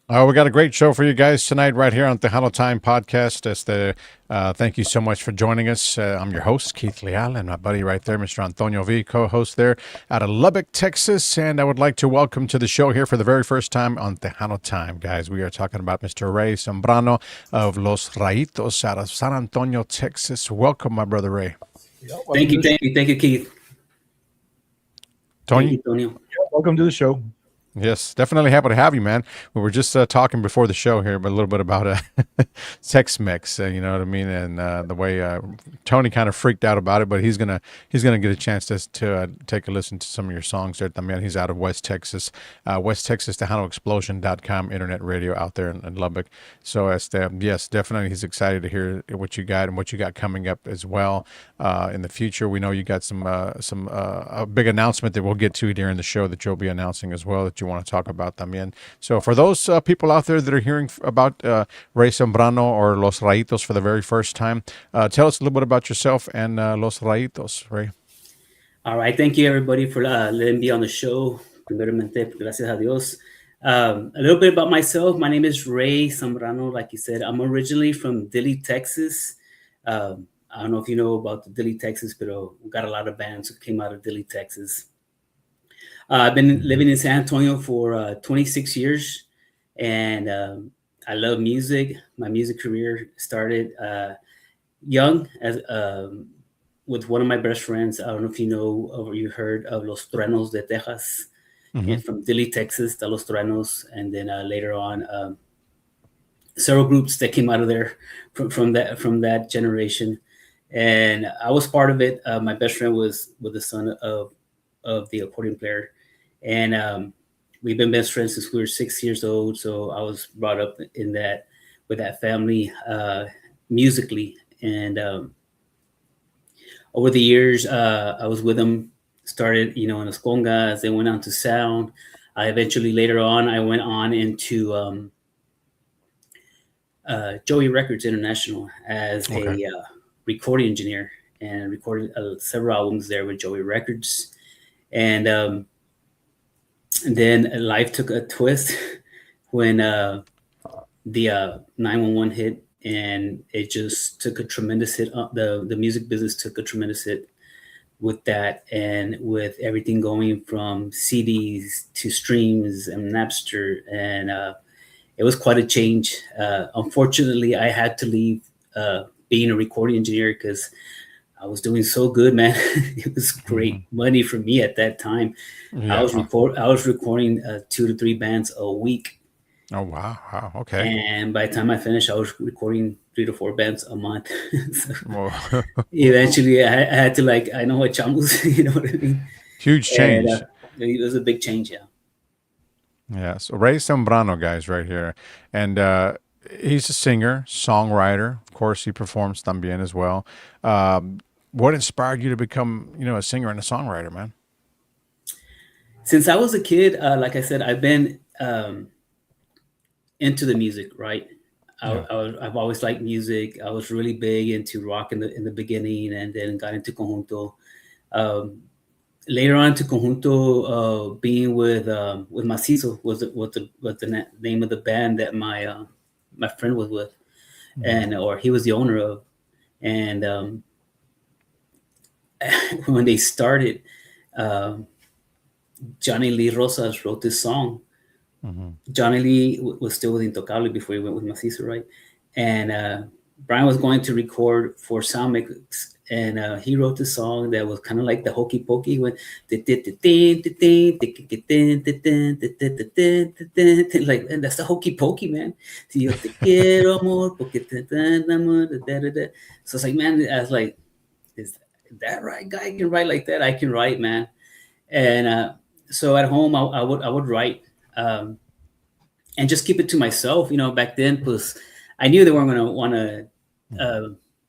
We got a great show for you guys tonight, right here on Tejano Time Podcast. Thank you so much for joining us. I'm your host, Keith Leal, and my buddy right there, Mr. Antonio V, co-host there out of Lubbock, Texas. And I would like to welcome to the show here for the very first time on Tejano Time, guys. We are talking about Mr. Ray Sambrano of Los Rayitos out of San Antonio, Texas. Welcome, my brother Ray. Yeah, welcome to the Thank you, Keith. Thank Tony? you, Tonio. welcome to the show. Yes, definitely happy to have you, man. We were just talking before the show here, but a little bit about Tex-Mex, you know what I mean, and the way Tony kind of freaked out about it, but he's gonna get a chance to take a listen to some of your songs there. I mean, he's out of West Texas, West Texas, TejanoExplosion.com internet radio out there in Lubbock. So yes, definitely, he's excited to hear what you got and what you got coming up as well in the future. We know you got some a big announcement that we'll get to during the show that you'll be announcing as well, that you want to talk about también. So for those people out there that are hearing about Ray Sambrano or Los Rayitos for the very first time, tell us a little bit about yourself and Los Rayitos, Ray. All right. Thank you, everybody, for letting me on the show. Primeramente, gracias a Dios. A little bit about myself. My name is Ray Sambrano. Like you said, I'm originally from Dilley, Texas. I don't know if you know about the Dilley, Texas, but we got a lot of bands who came out of Dilley, Texas. I've been living in San Antonio for 26 years, and I love music. My music career started young as with one of my best friends. I don't know if you know or you heard of Los Truenos de Texas, and from Dilley, Texas, to Los Truenos, and then later on, several groups that came out of there from that generation, and I was part of it. My best friend was with the son of the accordion player, and we've been best friends since we were 6 years old. So I was brought up in that with that family musically, and over the years, I was with them. Started, in the congas, then went on to sound. I eventually later on, I went on into Joey Records International as a recording engineer, and recorded several albums there with Joey Records. And then life took a twist when the 911 hit, and it just took a tremendous hit. The music business took a tremendous hit with that, and with everything going from CDs to streams and Napster, and it was quite a change. Unfortunately, I had to leave being a recording engineer because I was doing so good, man. It was great money for me at that time. Yeah. I was recording 2 to 3 bands a week. Oh wow! Okay. And by the time I finished, I was recording 3 to 4 bands a month. So Well, eventually, I had to I know what chambos, you know what I mean? huge change. And it was a big change, yeah. Yeah. So Ray Sambrano, guys, right here, and he's a singer, songwriter. Of course, he performs también as well. What inspired you to become, a singer and a songwriter, man? Since I was a kid, like I said, I've been into the music, right? I've always liked music. I was really big into rock in the beginning, and then got into conjunto. Later on to conjunto, being with Macizo was the name of the band that my friend was with, and or he was the owner of, and when they started, Johnny Lee Rosas wrote this song. Johnny Lee was still with Intocable before he went with Macizo, right? And Brian was going to record for Sound Mix, and he wrote this song that was kind of like the hokey pokey, when like, and that's the hokey pokey, man. So it's like, man, I was like, is that right? Guy can write like that. I can write, man. And so at home, I would write. And just keep it to myself, back then, because I knew they weren't going to want to,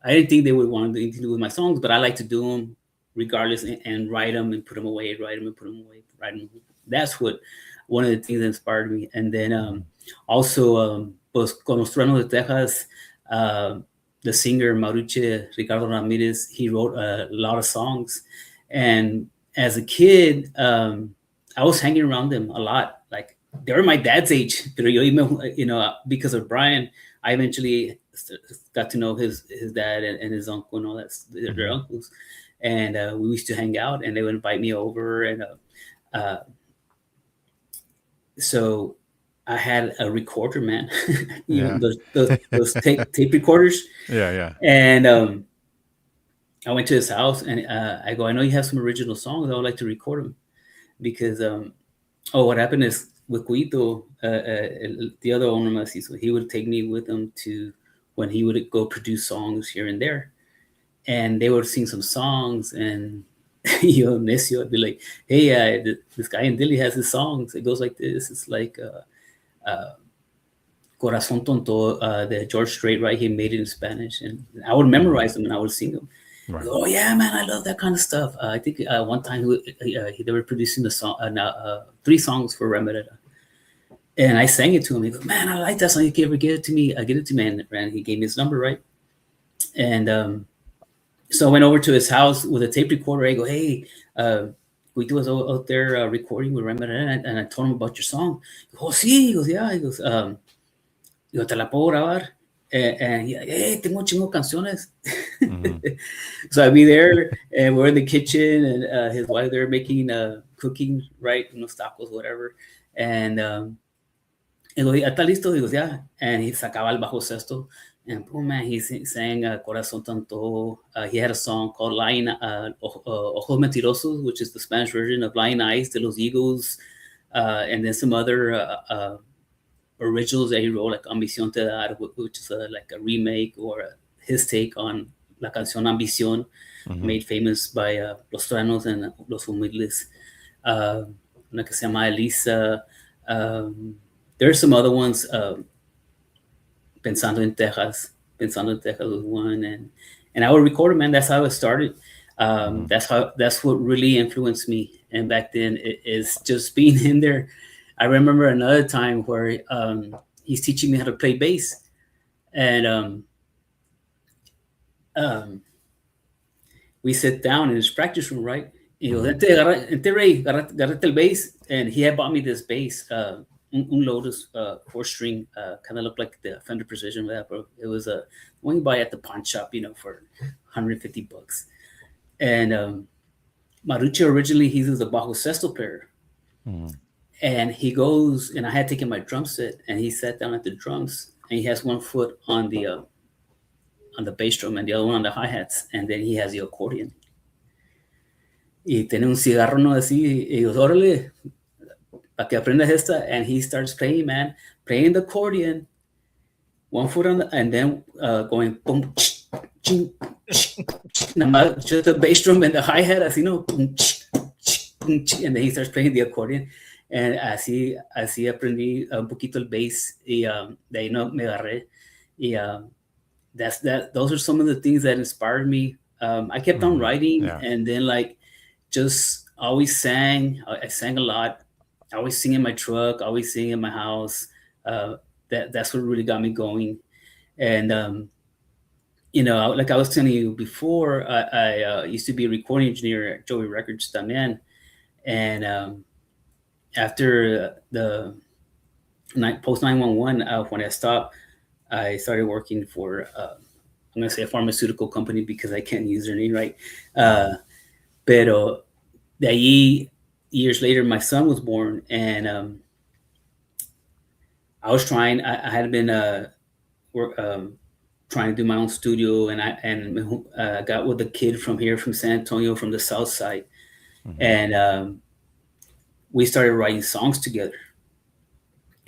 I didn't think they would want anything to do with my songs, but I like to do them regardless, and write them and put them away, write them and put them away, write them. That's what one of the things that inspired me. And then also, pues, con Los Truenos de Texas, the singer Maurice Ricardo Ramirez, he wrote a lot of songs. And as a kid, I was hanging around them a lot. Like, they were my dad's age. Pero yo, you know, because of Brian, I eventually got to know his dad and his uncle and all that. Their uncles, and we used to hang out, and they would invite me over, and so I had a recorder, man. You know, those tape recorders. Yeah. And I went to his house, and I go, I know you have some original songs. I would like to record them because what happened is with Cuito, the other owner Macizo, he would take me with him to when he would go produce songs here and there, and they would sing some songs, and yo, Necio, I'd be like, hey, this guy in Dili has his songs. It goes like this. It's like Corazón Tonto, the George Strait, right? He made it in Spanish, and I would memorize them and I would sing them. Right. Go, oh yeah, man, I love that kind of stuff. I think one time they were producing the song, 3 songs for Remerera, and I sang it to him. He goes, man, I like that song. You can ever give it to me? Get it to me, and he gave me his number, right? And so I went over to his house with a tape recorder. I go, hey, Guito was out there recording with Remerera, and I told him about your song. He goes, oh, sí. He goes, yeah. He goes, yo te la puedo grabar. And hey, tengo chingo canciones. So I'd be there, and we're in the kitchen, and his wife there making cooking, right, unos tacos, whatever. And he goes, ¿está listo? He goes, yeah. And he sacaba el bajo sexto, and boom, man, he sang Corazón Tanto. He had a song called Lying Ojos Mentirosos, which is the Spanish version of Lying Eyes de los Eagles, and then some other originals that he wrote, like Ambición Te Dar, which is like a remake or his take on La Canción Ambición, made famous by Los Truenos and Los Humildes. Una que se llama Elisa. There are some other ones. Pensando en Texas was one, and I would record it, man. That's how it started. That's what really influenced me. And back then, it is just being in there. I remember another time where he's teaching me how to play bass, and we sit down in his practice room, right? He goes, Ente Ray, agarrate el bass, and he had bought me this bass, un Lotus 4-string, kind of looked like the Fender Precision, but it was a one you buy at the pawn shop, you know, for $150. And Marucci originally, he was a bajo sexto player. And he goes, and I had taken my drum set, and he sat down at the drums, and he has one foot on the bass drum and the other one on the hi-hats, and then he has the accordion. Y tiene un cigarro, no así, y goes, órale, para que aprendas esta, and he starts playing, man, playing the accordion, one foot on the, and then going, boom, ching, just the bass drum and the hi-hat, así, no, boom, and then he starts playing the accordion. And así aprendí un poquito el bass, y de ahí no me agarré. Y those are some of the things that inspired me. I kept on writing, and then like just always sang. I sang a lot. I always sing in my truck. I always sing in my house. That's what really got me going. And you know, like I was telling you before, I used to be a recording engineer at Joey Records también, and after the post 911, when I stopped, I started working for I'm gonna say a pharmaceutical company because I can't use their name, right? Pero de ahí, years later, my son was born, and I was trying. I had been trying to do my own studio, and I got with a kid from here, from San Antonio, from the South Side, and we started writing songs together,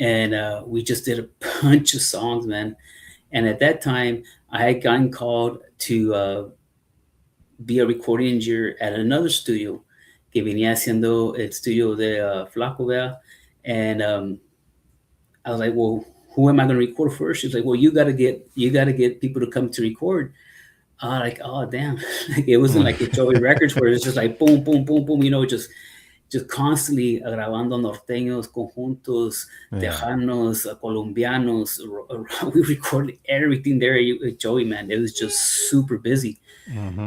and we just did a bunch of songs, man. And at that time, I had gotten called to be a recording engineer at another studio, que venía haciendo el studio de Flaco, ¿verdad? And I was like, well, who am I going to record first? She's like, well, you got to get people to come to record. Like, oh damn, like, it wasn't like at Joey Records where it's just like boom, boom, boom, boom, you know, just constantly grabando norteños, conjuntos, Tejanos, colombianos. We recorded everything there at Joey, man. It was just super busy.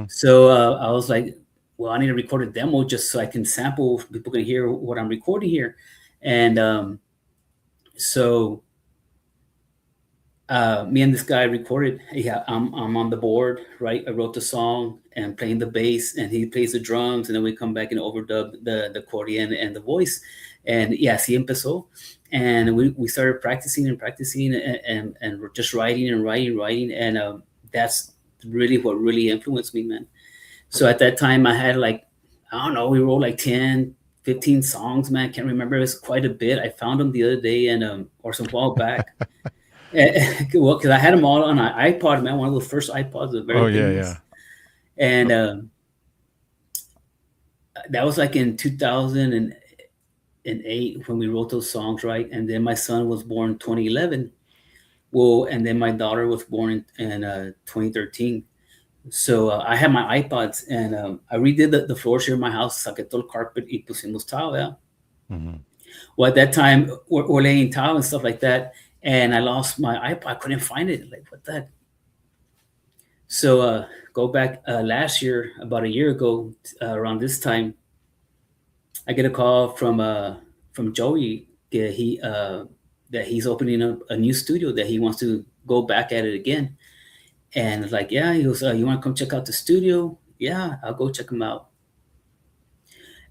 So I was like, well, I need to record a demo just so I can sample. People can hear what I'm recording here. And So me and this guy recorded. Yeah, I'm on the board, right? I wrote the song and playing the bass, and he plays the drums, and then we come back and overdub the accordion and the voice. And yeah, así empezó. And we started practicing and we're just writing and writing. And that's really what really influenced me, man. So at that time, I had like, I don't know, we wrote like 10, 15 songs, man. I can't remember. It was quite a bit. I found them the other day and or some while back. Well, because I had them all on an iPod, man. One of those first iPods, the very famous. And that was like in 2008 when we wrote those songs, right? And then my son was born in 2011. Well, and then my daughter was born in 2013. So I had my iPods, and I redid the floors here in my house. Saqué todo el carpet y pusimos tile, yeah. Mm-hmm. Well, at that time, we're laying tile and stuff like that. And I lost my iPod. I couldn't find it. Like, what the heck? So go back last year, about a year ago, around this time, I get a call from Joey. That he's opening up a new studio, that he wants to go back at it again. And like, yeah, he goes, you want to come check out the studio? Yeah, I'll go check him out.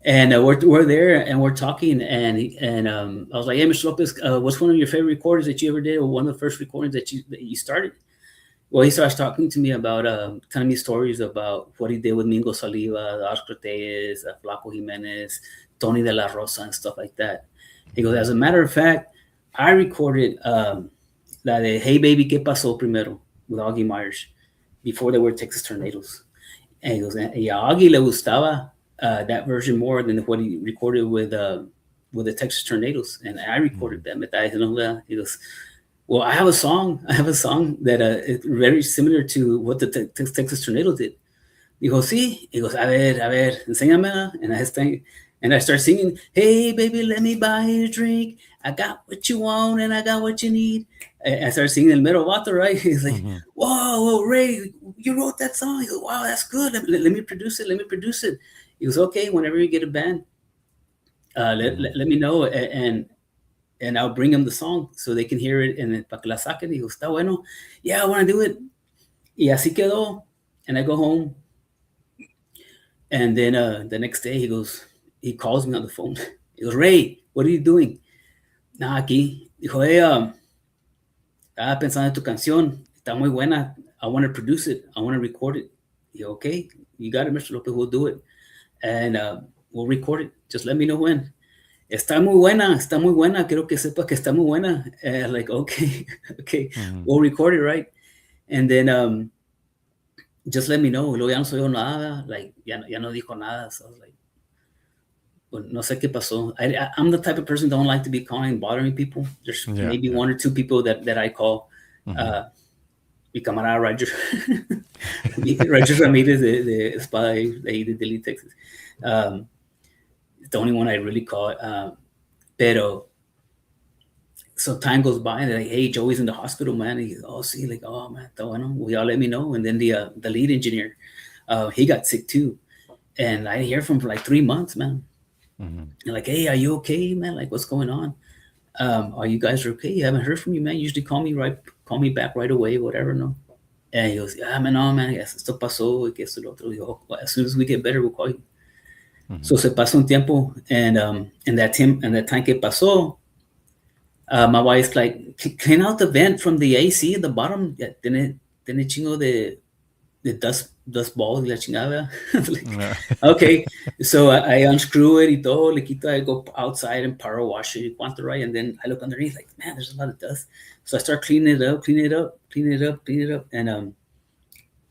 And we're there and we're talking, and I was like, hey, Mr. Lopez, what's one of your favorite recordings that you ever did, or one of the first recordings that you started? Well, he starts talking to me about, telling me stories about what he did with Mingo Saliva, Oscar Tellez, Flaco Jimenez, Tony de la Rosa, and stuff like that. He goes, as a matter of fact, I recorded la de Hey Baby, ¿Qué pasó primero? With Augie Myers before they were Texas Tornadoes. And he goes, y a Augie le gustaba that version more than what he recorded with the Texas Tornadoes, and I recorded them. He goes, well, I have a song that is very similar to what the Texas Tornadoes did. He goes, sí. He goes, a ver, enséñame. And I start singing, hey, baby, let me buy you a drink. I got what you want and I got what you need. I started singing El Mero Vato, right? He's like, mm-hmm. Whoa, Ray, you wrote that song. He goes, wow, that's good. Let me produce it. He goes, okay, whenever you get a band, let me know, and I'll bring them the song so they can hear it, and para que la saquen. He goes, está bueno. Yeah, I want to do it. Y así quedó. And I go home. And then the next day he calls me on the phone. He goes, Ray, what are you doing? Nah, aquí. Dijo, hey, estaba pensando en tu canción. Está muy buena. I want to produce it. I want to record it. Dijo, okay, you got it, Mr. Lopez, we'll do it. And we'll record it. Just let me know when. Está muy buena. Quiero que sepa que está muy buena. Like, okay. Mm-hmm. We'll record it, right? And then just let me know. Luego ya no soy nada. Like, ya no dijo nada. So I was like, well, no sé qué pasó. I'm the type of person that don't like to be calling and bothering people. There's maybe one or two people that I call. Mm-hmm. Mi camarada Roger Ramirez de Espada de ahí de Delhi, Texas. It's the only one I really call. Pero so time goes by and they're like, hey, Joey's in the hospital, man. And he's, oh, see, like, oh, man, will y'all let me know? And then the lead engineer, he got sick too. And I didn't hear from him for like 3 months, man. Mm-hmm. And like, hey, are you okay, man? Like, what's going on? Are you guys okay? You haven't heard from you, man. Usually call me back right away, whatever, no? And he goes, yeah, man, no, man, esto pasó, que esto lo otro. Digo, well, as soon as we get better, we'll call you. Mm-hmm. So se pasó un tiempo, and that time que pasó, my wife's like, clean out the vent from the AC at the bottom. Yeah, tiene chingo de dust balls y la chingada. Like, okay. So I unscrew it y todo, le quito, I go outside and power wash it, right? And then I look underneath, like, man, there's a lot of dust. So I start cleaning it up. And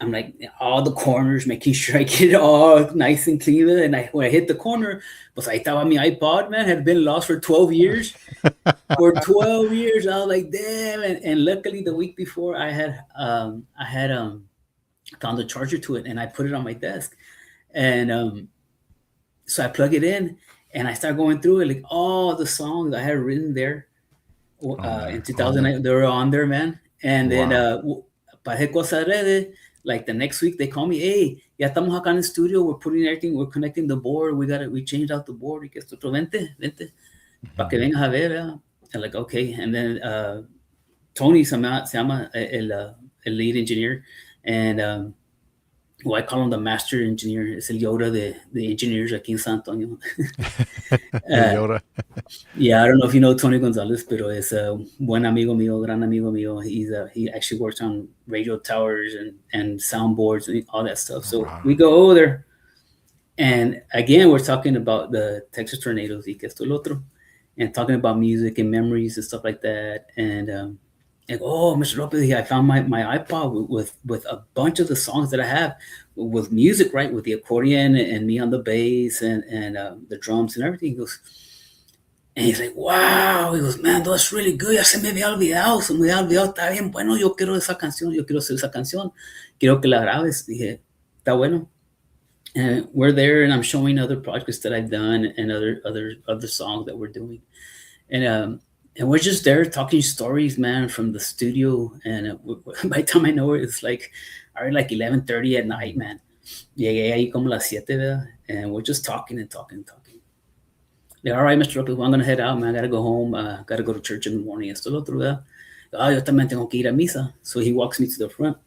I'm like, all the corners, making sure I get it all nice and clean. And when I hit the corner, pues ahí estaba mi iPod, man, had been lost for 12 years. For 12 years, I was like, damn. And luckily the week before I had found a charger to it, and I put it on my desk. And so I plug it in and I start going through it, like all the songs I had written there in 2009, they were on there, man. And then Paje Cosa Rede, like the next week they call me, hey, ya estamos acá en el studio, we're putting everything, we're connecting the board, we changed out the board, y que esto, vente, para que vengas a ver. And like, okay. And then Tony se llama el lead engineer. And well, I call him the master engineer. Es el Yoda de engineers aquí en San Antonio. The Yoda. Yeah, I don't know if you know Tony Gonzalez, pero es buen amigo mío, gran amigo mío. He actually works on radio towers and soundboards and all that stuff. So we go over there. And again, we're talking about the Texas tornadoes y que esto el otro, and talking about music and memories and stuff like that. And like, oh, Mr. Lopez, I found my iPod with a bunch of the songs that I have with music, right? With the accordion and me on the bass and the drums and everything. He goes, and he's like, wow. He goes, man, that's really good. Ya se me había olvidado, está bien bueno. Yo quiero esa canción, yo quiero hacer esa canción. Quiero que la grabes. Dije, está bueno. And we're there, and I'm showing other projects that I've done and other songs that we're doing, and we're just there talking stories, man, from the studio. And by the time I know it, it's like already like 11:30 at night, man. Llegué ahí como las 7, ¿verdad? And we're just talking and talking and talking. They're, all right, Mr. Lopez, well, I'm gonna head out, man. I gotta go home. Gotta go to church in the morning. Esto lo otro, ¿verdad? Yo también tengo que ir a misa. So he walks me to the front.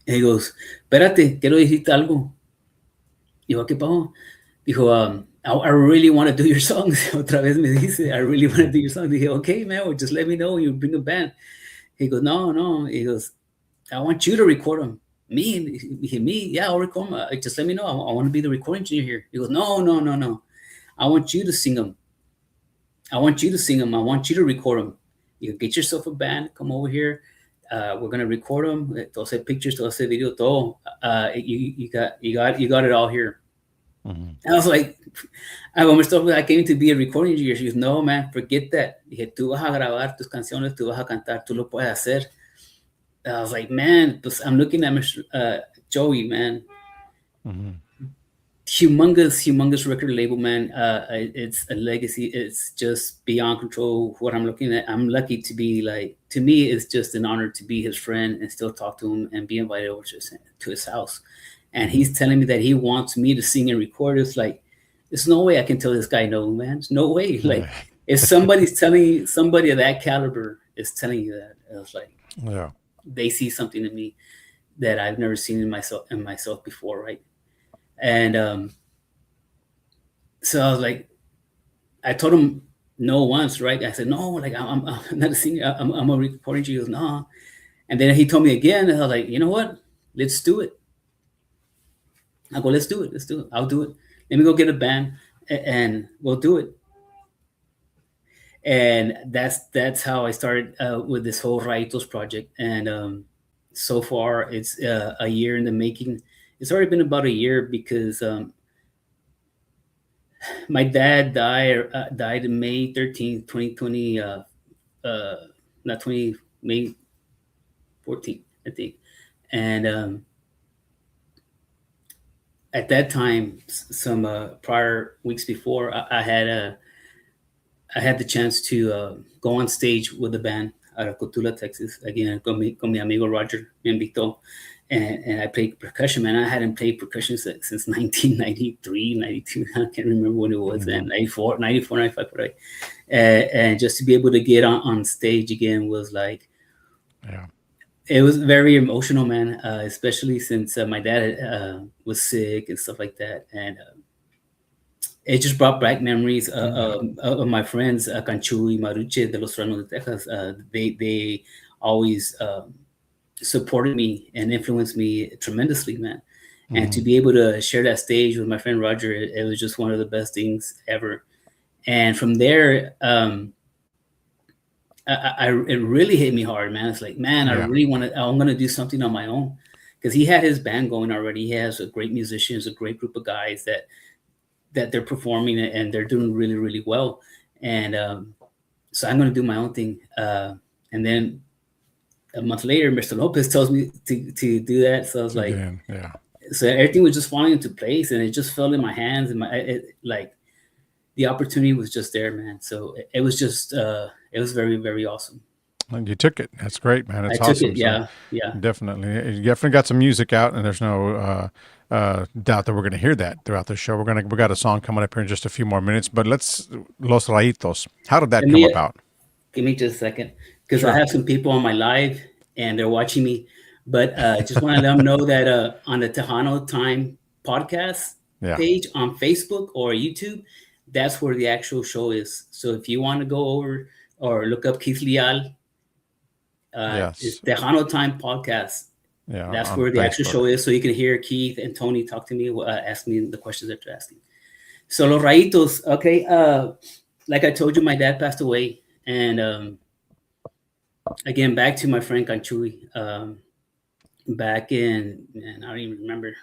And he goes, espérate, quiero decirte algo. Dijo, ¿qué pasó? Dijo, I really want to do your songs. Otra vez me dice, I really want to do your songs. Dije, okay, man, well, just let me know when you bring a band. He goes, no. He goes, I want you to record them. Me? Dije, me? Yeah, I'll record them. Just let me know. I want to be the recording engineer here. He goes, no. I want you to sing them. I want you to record them. You get yourself a band. Come over here. We're gonna record them. Todo ese pictures, todo ese video, todo. You got it all here. Mm-hmm. And I was like, I came to be a recording engineer. She goes, no, man, forget that. Dije, tú vas a grabar tus canciones, tú vas a cantar, tú lo puedes hacer. And I was like, man, I'm looking at Mr. Joey, man. Mm-hmm. Humongous record label, man. It's a legacy. It's just beyond control. What I'm looking at, I'm lucky to be like, to me, it's just an honor to be his friend and still talk to him and be invited over to his house. And he's telling me that he wants me to sing and record. It's like, there's no way I can tell this guy no, man. There's no way. Like, if somebody's telling somebody of that caliber is telling you that, it's like, yeah, they see something in me that I've never seen in myself before, right? And so I was like, I told him no once, right? I said, no, like I'm not a singer. I'm a recording. He goes, no. And then he told me again, and I was like, you know what? Let's do it. I go, let's do it. I'll do it. Let me go get a band, and we'll do it. And that's how I started with this whole Rayitos project. And so far, it's a year in the making. It's already been about a year because my dad died in May 13th, 2020, May 14th, I think. And at that time, some prior weeks before, I had the chance to go on stage with the band out of Cotula, Texas. Again, con mi amigo Roger me invitó. And I played percussion, man. I hadn't played percussion since 1993, 92. I can't remember when it was. And 94, 95, right? And just to be able to get on stage again was like, yeah, it was very emotional, man. Especially since my dad was sick and stuff like that. And it just brought back memories of my friends, Canchu y Maruche de los Serranos de Texas. They always supported me and influenced me tremendously, man. Mm-hmm. And to be able to share that stage with my friend Roger, it was just one of the best things ever. And from there, it really hit me hard, man. It's like, man, yeah, I'm going to do something on my own. Because he had his band going already. He has a great musicians, a great group of guys that they're performing and they're doing really, really well. And so I'm going to do my own thing. And then a month later, Mr. Lopez tells me to do that. So I was like, yeah. So everything was just falling into place, and it just fell in my hands, and like the opportunity was just there, man. So it was just, it was very, very awesome. And you took it. That's great, man. It's I awesome. Took it, yeah, so yeah. Definitely. You definitely got some music out, and there's no doubt that we're going to hear that throughout the show. We got a song coming up here in just a few more minutes, but let's Los Rayitos. How did that come about? Give me just a second, because Sure. I have some people on my live and they're watching me. But just want to let them know that on the Tejano Time podcast page on Facebook or YouTube, that's where the actual show is. So if you want to go over or look up Keith Leal, it's Tejano Time podcast. Yeah, that's where the actual show is. So you can hear Keith and Tony talk to me, ask me the questions that they're asking. So Los Rayitos, okay. Like I told you, my dad passed away. And again, back to my friend Canchui, back in, man, I don't even remember,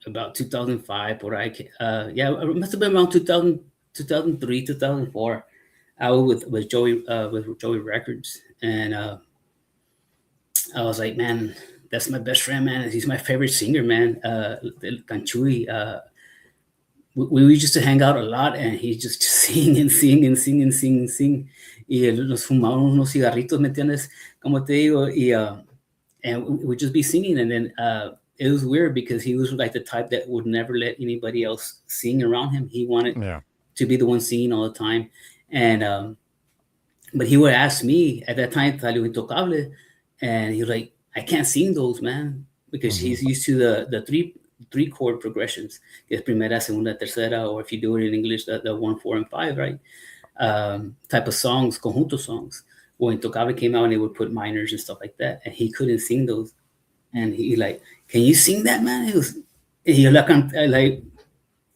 about 2005, or it must have been around 2003, 2004. I was with Joey Records, and I was like, man, that's my best friend, man. He's my favorite singer, man. Canchui. We used to hang out a lot, and he just sing. Y nos fumábamos unos cigarritos, ¿me entiendes? Como te digo, and we'd just be singing. And then it was weird because he was like the type that would never let anybody else sing around him. He wanted to be the one singing all the time. And but he would ask me at that time, Talio Intocable, and he was like, I can't sing those, man, because he's used to the three chord progressions, que es primera, segunda, tercera, or if you do it in English, the 1, 4, and 5, right? Type of songs, conjunto songs. When Intocable came out, and they would put minors and stuff like that, and he couldn't sing those. And he like, can you sing that, man? He like,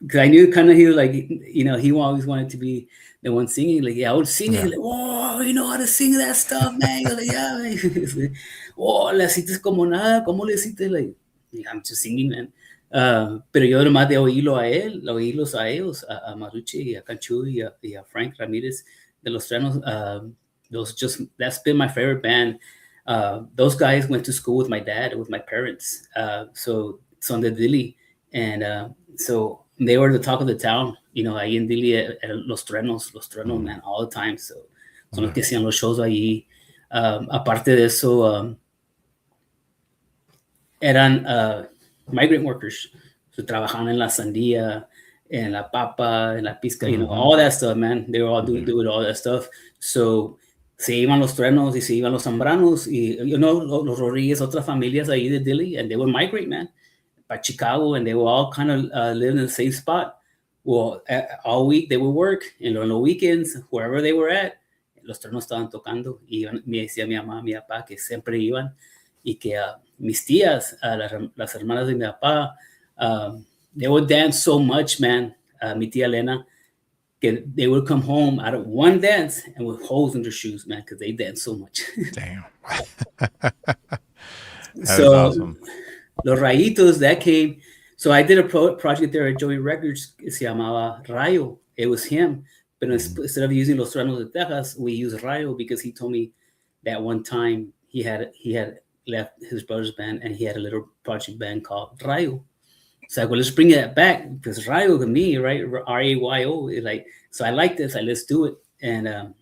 because I knew kind of he was like, you know, he always wanted to be the one singing. Like, yeah, I would sing it. Like, oh, you know how to sing that stuff, man. Like, yeah. Oh, le hiciste como nada. ¿Cómo le hiciste? Like, I'm just singing, man. Pero yo además de oírlos a ellos, a Maruche y a Canchu y a Frank Ramírez de Los Trenos, that's been my favorite band. Those guys went to school with my dad, with my parents. So son de Dili. And so they were the talk of the town, you know, ahí en Dili, Los Trenos, man, all the time. So son los que hacían los shows ahí. Aparte de eso, eran migrant workers. So trabajaban en la sandía, en la papa, en la pizca, you know, all that stuff, man. They were all doing all that stuff. So se iban los Trenos y se iban los Sambranos y, you know, los Rodríguez, otras familias ahí de Dili, and they would migrate, man, by Chicago, and they were all kind of living in the same spot. Well, all week they would work, and on the weekends, wherever they were at, los Trenos estaban tocando, y me decía mi mamá, mi papá, que siempre iban, y que mis tías, las hermanas de mi papá, they would dance so much, man. Mi tía Elena, they would come home out of one dance and with holes in their shoes, man, because they dance so much. Damn. So, awesome. Los Rayitos, that came. So I did a project there at Joey Records. Se llamaba Rayo. It was him. But instead of using Los Trenos de Texas, we used Rayo because he told me that one time he had left his brother's band and he had a little project band called Rayo. So well, let's bring that back because Rayo to me, right? Rayo, like, so I like this. Let's do it. And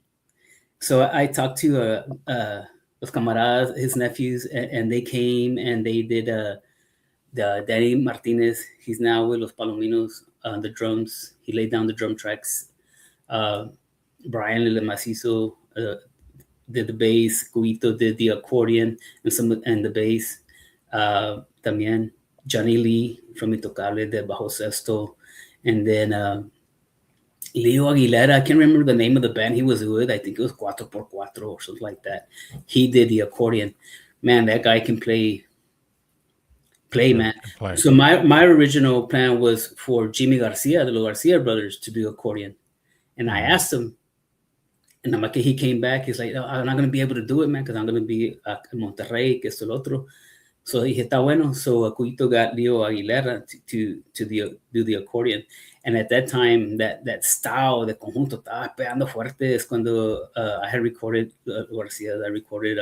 so I talked to los camaradas, his nephews, and they came and they did the Danny Martinez. He's now with Los Palominos on the drums. He laid down the drum tracks. Brian Lille Macizo did the bass. Guito did the accordion and the bass. También Johnny Lee from Intocable did bajo sexto. And then Leo Aguilera, I can't remember the name of the band he was with. I think it was 4x4 or something like that. He did the accordion. Man, that guy can play, man. So my original plan was for Jimmy Garcia, the Los Garcia brothers, to do accordion. And I asked him, and he came back. He's like, I'm not going to be able to do it, man, because I'm going to be in Monterrey, que esto el otro. So dije, está bueno. So Cuito got Leo Aguilera to do the accordion. And at that time, that style, the conjunto, estaba pegando fuerte. Es cuando I had recorded Garcia. I recorded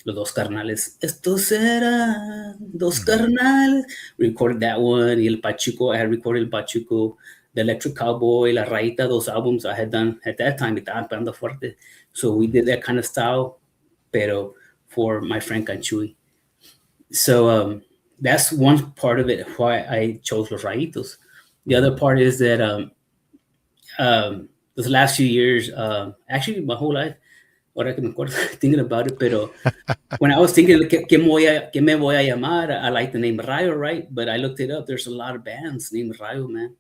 Los Dos Carnales. Estos eran dos carnales. Recorded that one. Y El Pachuco, I had recorded El Pachuco. The Electric Cowboy, La Rayita, those albums I had done at that time. Estaban pegando fuerte. So we did that kind of style, pero for my friend Canchui. So that's one part of it why I chose Los Rayitos. The other part is that those last few years, actually my whole life, ahora que me acuerdo thinking about it, pero when I was thinking que me voy a llamar, I like the name Rayo, right? But I looked it up. There's a lot of bands named Rayo, man.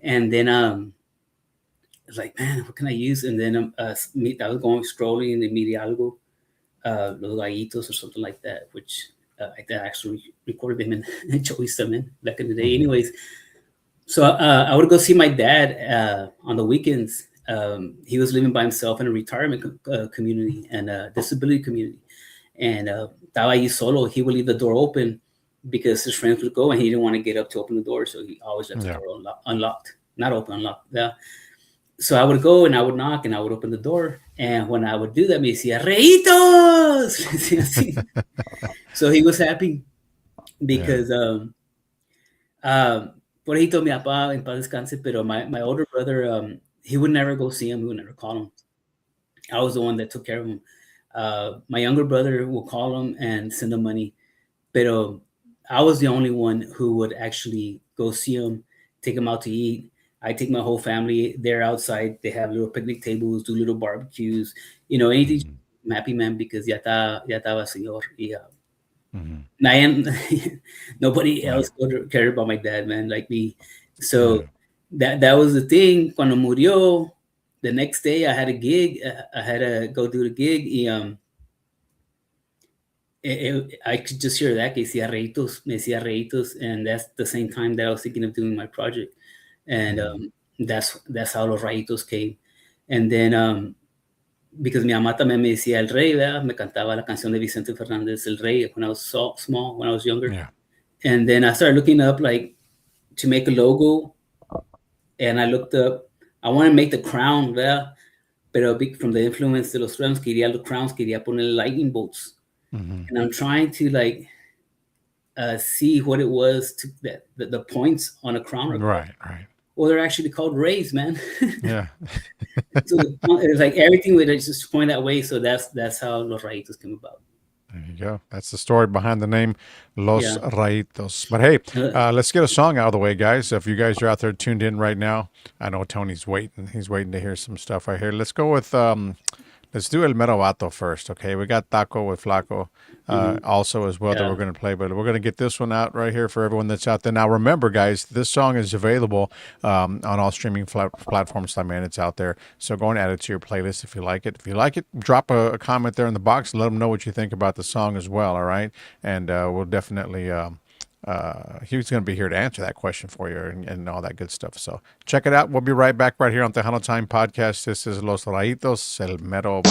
And then I was like, man, what can I use? And then I was going scrolling and media algo, Los Rayitos or something like that, which I actually recorded him in Choice back in the day. Anyways, so I would go see my dad on the weekends. He was living by himself in a retirement community and a disability community. And estaba ahí solo. He would leave the door open because his friends would go and he didn't want to get up to open the door. So he always left the door unlocked. Not open, unlocked. Yeah. So I would go and I would knock and I would open the door. And when I would do that, me decía, Rayitos! So he was happy because por ahí told mi papá en paz descanse, pero my older brother, he would never go see him. He would never call him. I was the one that took care of him. My younger brother will call him and send him money. Pero I was the only one who would actually go see him, take him out to eat. I take my whole family. They're outside. They have little picnic tables, do little barbecues. Anything. I'm happy, man, because ya estaba señor. Nobody else cared about my dad, man, like me. So that was the thing. Cuando murió, the next day I had a gig. I had to go do the gig. I could just hear that. Me decía Rayitos, and that's the same time that I was thinking of doing my project. And that's how Los Rayitos came. And then because mi mamá también me decía El Rey, ¿verdad? Me cantaba la canción de Vicente Fernández, El Rey, when I was small, when I was younger. Yeah. And then I started looking up like to make a logo. And I looked up, I want to make the crown, ¿verdad? Pero from the influence de los drums, quería los crowns, quería poner lightning bolts. And I'm trying to like see what it was to the points on a crown. Right. Well, they're actually called rays, man. Yeah. So it's like everything would just point that way. So that's how Los Rayitos came about. There you go. That's the story behind the name Los Rayitos. But hey, let's get a song out of the way, guys. If you guys are out there tuned in right now, I know Tony's waiting. He's waiting to hear some stuff right here. Let's go with let's do El Mero Vato first, okay? We got Taco with Flaco also as well that we're going to play, but we're going to get this one out right here for everyone that's out there. Now, remember, guys, this song is available on all streaming platforms. Man, it's out there. So go and add it to your playlist if you like it. If you like it, drop a comment there in the box and let them know what you think about the song as well, all right? And we'll definitely... he was going to be here to answer that question for you and all that good stuff. So check it out. We'll be right back right here on Tejano Time Podcast. This is Los Rayitos, El Mero.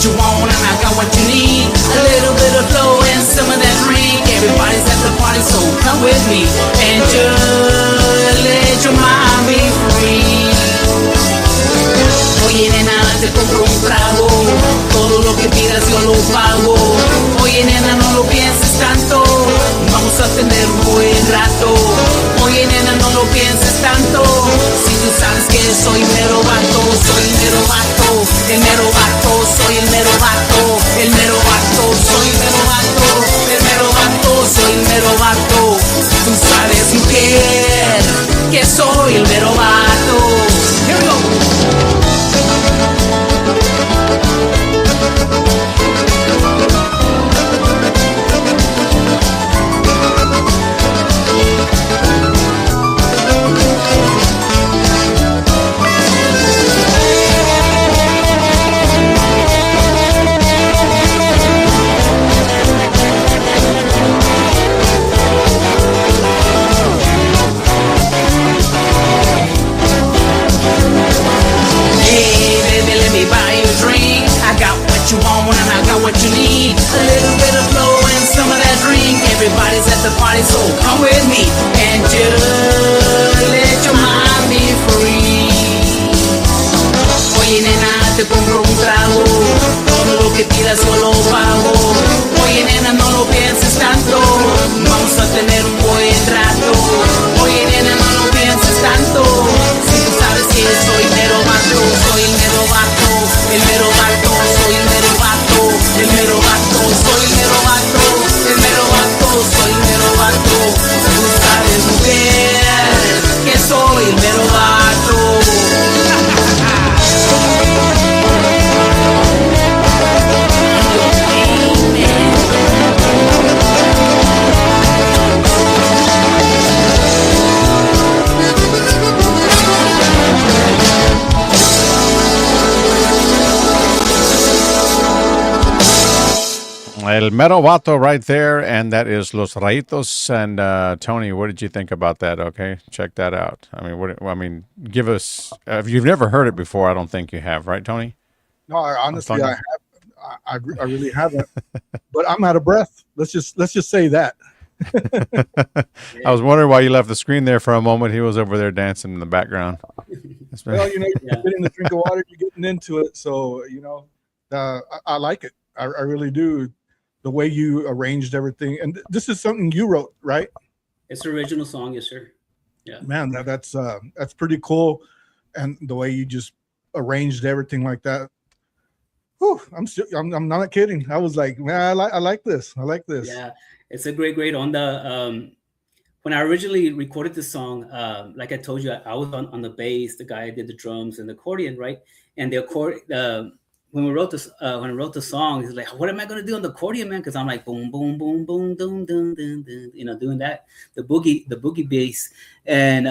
You want and I got what you need. A little bit of flow and some of that drink. Everybody's at the party, so come with me and just let your mind be free. Oye nena, te compro un trago, todo lo que pidas yo lo pago. Oye nena, no lo pienses tanto, vamos a tener un buen rato. Oye nena, no lo pienses tanto, si tú sabes que soy mero vato, soy mero vato, el mero vato, soy el mero vato, el mero vato, soy el mero vato, el mero vato, soy el mero vato. Tú sabes mujer que soy el mero vato. Here we go. yo lo pago. Oye nena, no lo pienses tanto, vamos a tener un buen rato. Oye nena, no lo pienses tanto, si tú sabes que soy mero vato, soy el mero vato, el mero vato, soy el mero vato, el mero vato, soy el mero vato, el mero vato, soy el mero vato. Tú sabes mujer que soy el mero vato. El Mero Vato right there, and that is Los Rayitos. And Tony, what did you think about that? Okay, check that out. I mean, give us. If you've never heard it before, I don't think you have, right, Tony? No, honestly, Antonio? I have. I really haven't. But I'm out of breath. Let's just say that. I was wondering why you left the screen there for a moment. He was over there dancing in the background. Well, you're Yeah. getting the drink of water, you're getting into it. So I like it. I really do. The way you arranged everything, and this is something you wrote, right? It's an original song, yes, sir. Yeah. Man, that's pretty cool, and the way you just arranged everything like that. Whew, I'm not kidding. I was like, man, I like this. I like this. Yeah, it's a great onda. When I originally recorded the song, like I told you, I was on the bass. The guy did the drums and the accordion, right? And the accordion. When I wrote the song, he's like, "What am I gonna do on the accordion, man?" Because I'm like, boom, boom, boom, boom, boom, boom, boom, boom, doing that, the boogie bass, and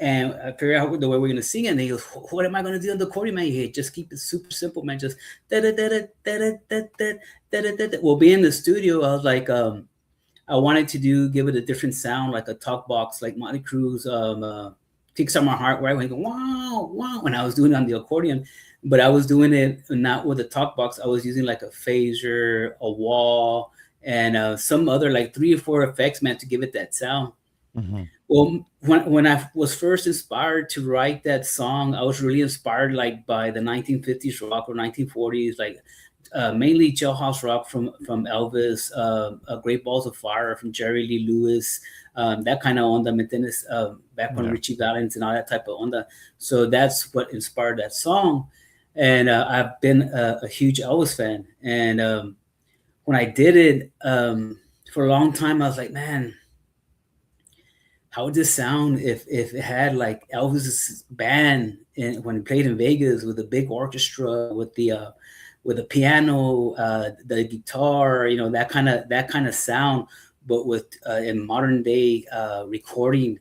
I figured out the way we're gonna sing it. And he goes, "What am I gonna do on the accordion, man?" He just keep it super simple, man. Just da da da da da da da da da da. Well, being in the studio, I was like, I wanted to give it a different sound, like a talk box, like Motley Crue's "Kicks on My Heart," right? When he go wow, wow, when I was doing it on the accordion. But I was doing it not with a talk box. I was using like a phaser, a wall, and some other like 3 or 4 effects, man, to give it that sound. Mm-hmm. Well, when I was first inspired to write that song, I was really inspired like by the 1950s rock or 1940s, like mainly jailhouse rock from Elvis, Great Balls of Fire from Jerry Lee Lewis, that kind of onda, ¿me entiendes? Back when Richie Valens and all that type of onda. So that's what inspired that song. And I've been a huge Elvis fan. And when I did it for a long time, I was like, man, how would this sound if it had like Elvis's band when he played in Vegas with a big orchestra with the piano, the guitar, that kind of sound, but with in modern day recording.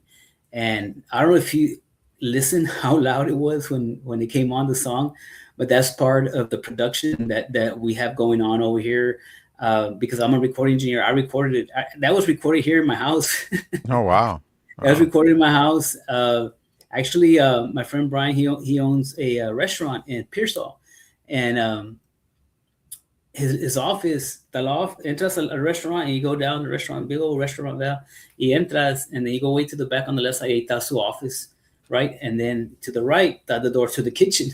And I don't know if you listen how loud it was when it came on the song, but that's part of the production that we have going on over here. Because I'm a recording engineer, I recorded it. That was recorded here in my house. Oh wow! That was recorded in my house. Actually, my friend Brian, he owns a restaurant in Pearsall, and his office, the loft, entras a restaurant, and you go down the restaurant, big old restaurant there. Y entras, and then you go way to the back on the left side, ahí está su office, right? And then to the right, the door to the kitchen.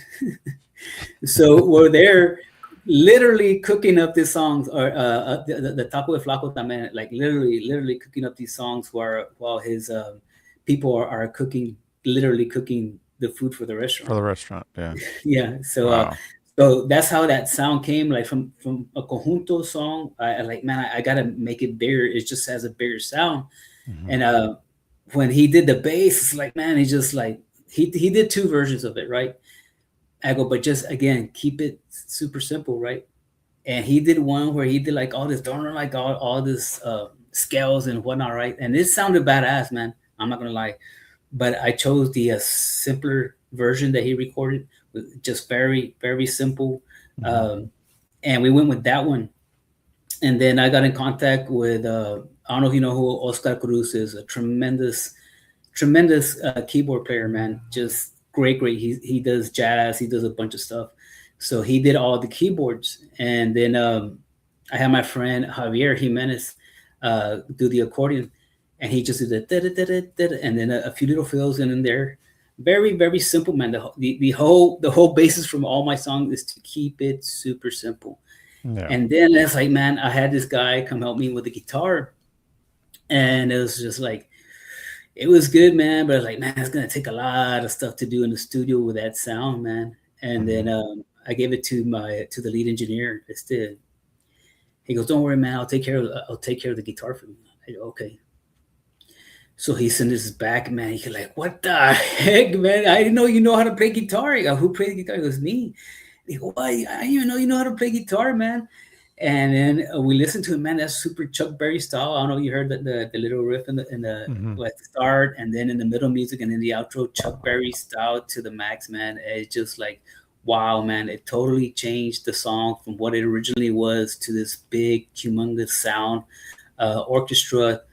So we're there, literally cooking up these songs, or the Taco de Flaco también, like literally cooking up these songs while his people are cooking, literally cooking the food for the restaurant. For the restaurant, yeah. Yeah. So Wow. so that's how that sound came, like from a conjunto song. I like, man, I gotta make it bigger. It just has a bigger sound. Mm-hmm. And when he did the bass, it's like, man, he just like he did 2 versions of it, right? I go, but just again, keep it super simple, right? And he did one where he did like all this, like all this scales and whatnot, right? And it sounded badass, man. I'm not gonna lie, but I chose the simpler version that he recorded, just very, very simple. Mm-hmm. And we went with that one. And then I got in contact with I don't know if you know who Oscar Cruz is, a tremendous keyboard player, man. Just great. He does jazz, he does a bunch of stuff. So he did all the keyboards. And then I had my friend Javier Jimenez do the accordion, and he just did the and then a few little fills in there. Very, very simple, man. The whole basis from all my songs is to keep it super simple. Yeah. And then it's like, man, I had this guy come help me with the guitar, and it was just like, it was good, man. But like, man, it's gonna take a lot of stuff to do in the studio with that sound, man. And then I gave it to the lead engineer. He goes, "Don't worry, man. I'll take care of the guitar for you." I go, "Okay." So he sent this back, man. He's like, "What the heck, man? I didn't know you know how to play guitar." I go, "Who plays guitar?" He goes, "Me." He goes, "Why? I didn't even know you know how to play guitar, man." And then we listened to it, man. That's super Chuck Berry style. I don't know if you heard the little riff in the at the start, and then in the middle music, and in the outro, Chuck Berry style to the max, man. It's just like, wow, man. It totally changed the song from what it originally was to this big, humongous sound, orchestra.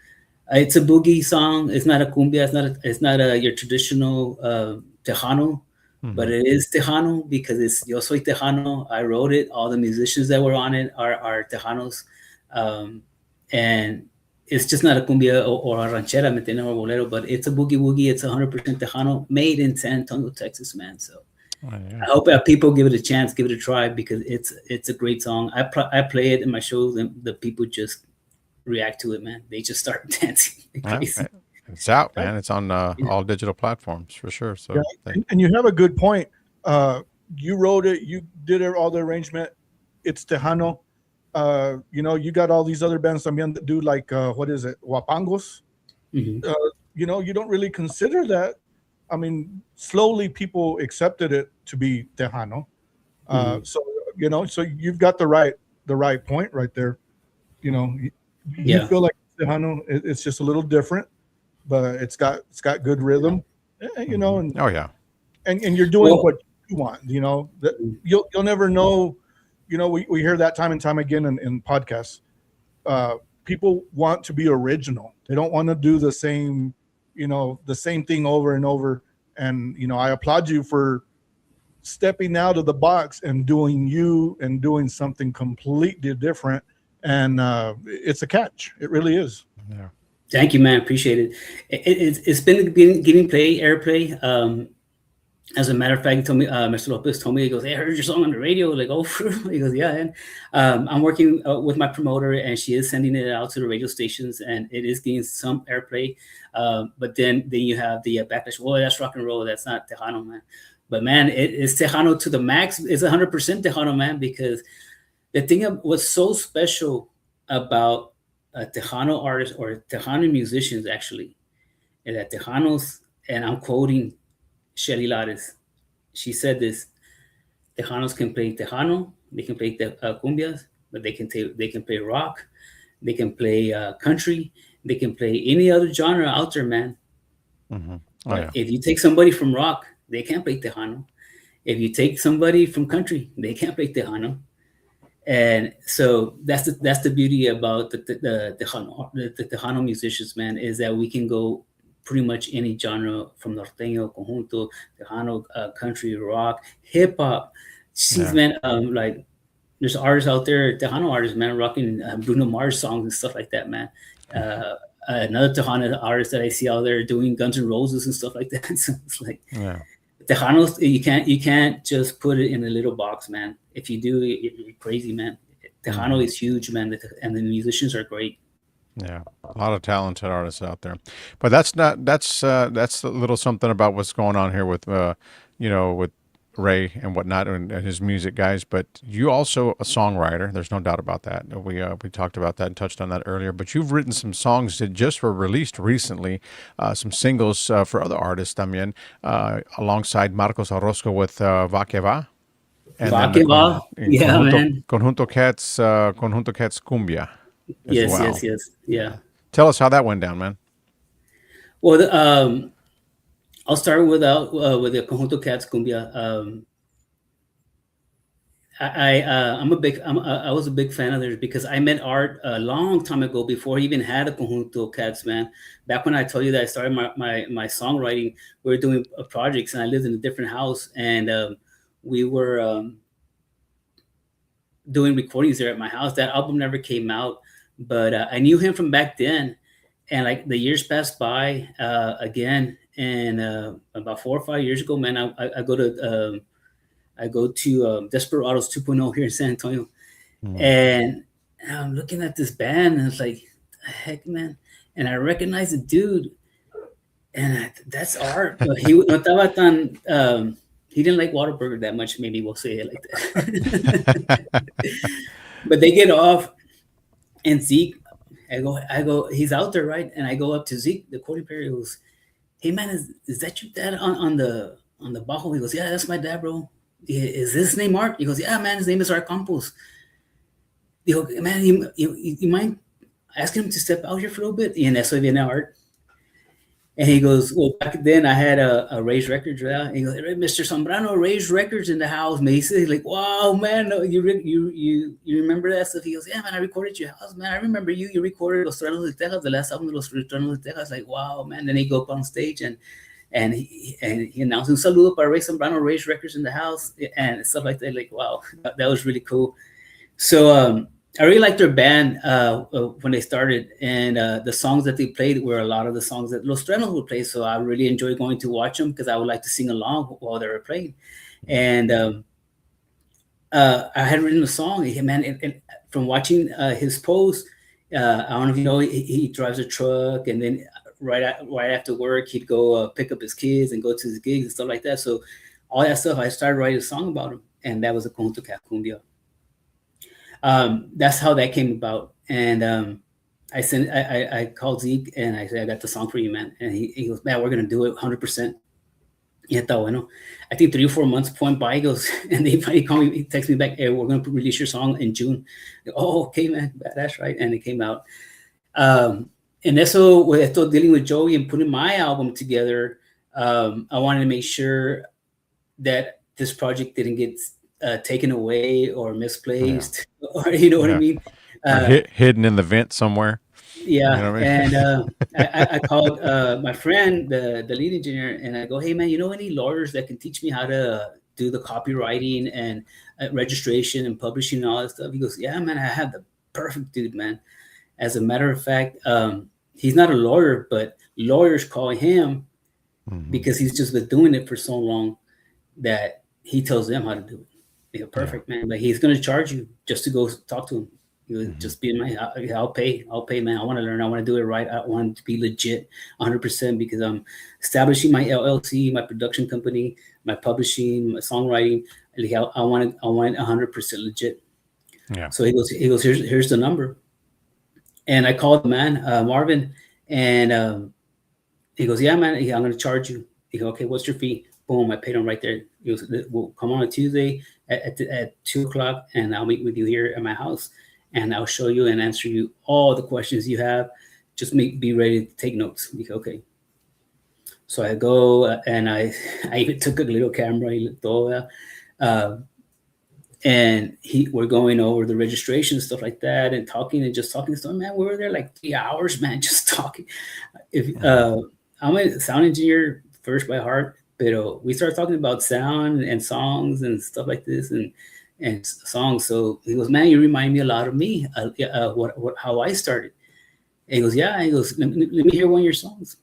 It's a boogie song. It's not a cumbia. It's not your traditional Tejano, but it is Tejano because it's Yo Soy Tejano. I wrote it. All the musicians that were on it are Tejanos, and it's just not a cumbia or a ranchera, ¿me entiendes, or bolero, but it's a boogie woogie. It's 100% Tejano, made in San Antonio, Texas, man. So I hope that people give it a chance, give it a try, because it's a great song. I play it in my shows, and the people just react to it, man. They just start dancing like crazy. It's out, man. It's on all digital platforms for sure. So, and you have a good point. You wrote it, you did all the arrangement. It's Tejano. You got all these other bands también that do like what is it, Wapangos? You don't really consider that. I mean, slowly people accepted it to be Tejano. So you've got the right point right there. You feel like Tejano. It's just a little different, but it's got good rhythm. And oh yeah, and you're doing what you want. That you'll never know. We hear that time and time again in podcasts. People want to be original. They don't want to do the same thing over and over. And I applaud you for stepping out of the box and doing something completely different. And it's a catch. It really is. Yeah. Thank you, man. Appreciate it. It's been getting airplay. As a matter of fact, he told me, Mr. Lopez told me, he goes, "Hey, I heard your song on the radio." Like, "Oh," he goes, "Yeah." And I'm working with my promoter, and she is sending it out to the radio stations, and it is getting some airplay. But then you have the backlash. "Well, that's rock and roll. That's not Tejano, man." But man, it's Tejano to the max. It's 100% Tejano, man, because the thing of what's so special about Tejano artists or Tejano musicians actually is that Tejanos, and I'm quoting Shelly Lares, she said this: Tejanos can play Tejano, they can play cumbias, but they can play rock, they can play country, they can play any other genre out there, man. If you take somebody from rock, they can't play Tejano. If you take somebody from country, they can't play Tejano. And so that's the beauty about the Tejano musicians, man, is that we can go pretty much any genre, from norteño, conjunto, Tejano, country, rock, hip hop. Man, like there's artists out there, Tejano artists, man, rocking Bruno Mars songs and stuff like that, man. Another Tejano artist that I see out there doing Guns N' Roses and stuff like that. So it's like, Tejanos, you can't just put it in a little box, man. If you do, you're crazy, man. Tejano is huge, man, and the musicians are great. Yeah, a lot of talented artists out there, but that's a little something about what's going on here with with Ray and whatnot and his music, guys. But you also a songwriter. There's no doubt about that. We talked about that and touched on that earlier. But you've written some songs that just were released recently, some singles for other artists también, alongside Marcos Orozco with Va Que Va. And Va Que Va, yeah, man. Conjunto Cats Cumbia. Yes, yeah. Tell us how that went down, man. Well, I'll start with the Conjunto Cats Cumbia. I was a big fan of theirs because I met Art a long time ago before he even had a Conjunto Cats, man. Back when I told you that I started my songwriting, we were doing projects, and I lived in a different house, and we were doing recordings there at my house. That album never came out, but I knew him from back then. And like the years passed by, again, and about 4 or 5 years ago, man, I go to Desperados 2.0 here in San Antonio, and I'm looking at this band, and it's like, heck, man, and I recognize the dude, and that's art. But he no estaba tan. He didn't like Whataburger that much. Maybe we'll say it like that. But they get off, and Zeke, I go. He's out there, right? And I go up to Zeke, the accordion player. He goes, "Hey, man, is that your dad on the bajo?" He goes, "Yeah, that's my dad, bro." Is his name Art? He goes, "Yeah, man, his name is Art Campos." He goes, "Man, you mind asking him to step out here for a little bit?" And eso viene Art. And he goes, "Well, back then I had a Raised Records, right?" And he goes, "Hey, Mr. Sambrano, Raised Records in the house." Man, he's like, "Wow, man, no, you remember that stuff?" He goes, "Yeah, man, I recorded your house, man. I remember you. You recorded Los Truenos de Texas, the last album of Los Truenos de Texas." Like, wow, man. Then he go up on stage and he announced un saludo para Ray Sambrano, Raised Records in the house, and stuff like that. Like, wow, that was really cool. So I really liked their band when they started, and the songs that they played were a lot of the songs that Los Truenos would play. So I really enjoyed going to watch them because I would like to sing along while they were playing. And I had written a song, man, and from watching his post. I don't know if you know, he drives a truck, and then right after work, he'd go pick up his kids and go to his gigs and stuff like that. So all that stuff, I started writing a song about him, and that was a Conjunto Cacumbia. That's how that came about. And I called Zeke and I said, "I got the song for you, man." And he goes, "Man, we're gonna do it 100%. Y está bueno." I think 3 or 4 months went by. He goes, and they finally called me, he texted me back, "Hey, we're gonna release your song in June." Oh, okay, man, that's right. And it came out. And eso, with esto, dealing with Joey and putting my album together, I wanted to make sure that this project didn't get taken away or misplaced, or you know what I mean, hidden in the vent somewhere. Yeah, you know what I mean? and I called my friend, the lead engineer, and I go, "Hey, man, you know any lawyers that can teach me how to do the copywriting and registration and publishing and all that stuff?" He goes, "Yeah, man, I have the perfect dude, man." As a matter of fact, he's not a lawyer, but lawyers call him because he's just been doing it for so long that he tells them how to do it. They go, "Perfect, man. Like, he's going to charge you just to go talk to him. He would just be in my, I'll pay, man. I want to learn. I want to do it right. I want it to be legit 100% because I'm establishing my LLC, my production company, my publishing, my songwriting. Like, I want it 100% legit." Yeah. So he goes, here's the number. And I called the man, Marvin, and he goes, "Yeah, man, I'm going to charge you." He goes, "Okay, what's your fee?" Boom, I paid him right there. He goes, "We'll come on a Tuesday at 2:00, and I'll meet with you here at my house, and I'll show you and answer you all the questions you have. Just be ready to take notes." He goes, "Okay." So I go, and I even took a little camera, and we're going over the registration and stuff like that, and talking. So, man, we were there like 3 hours, man, just talking. I'm a sound engineer first by heart, but we started talking about sound and songs and stuff like this, and songs. So he goes, "Man, you remind me a lot of me, how I started." And he goes, "Yeah." He goes, let me hear one of your songs."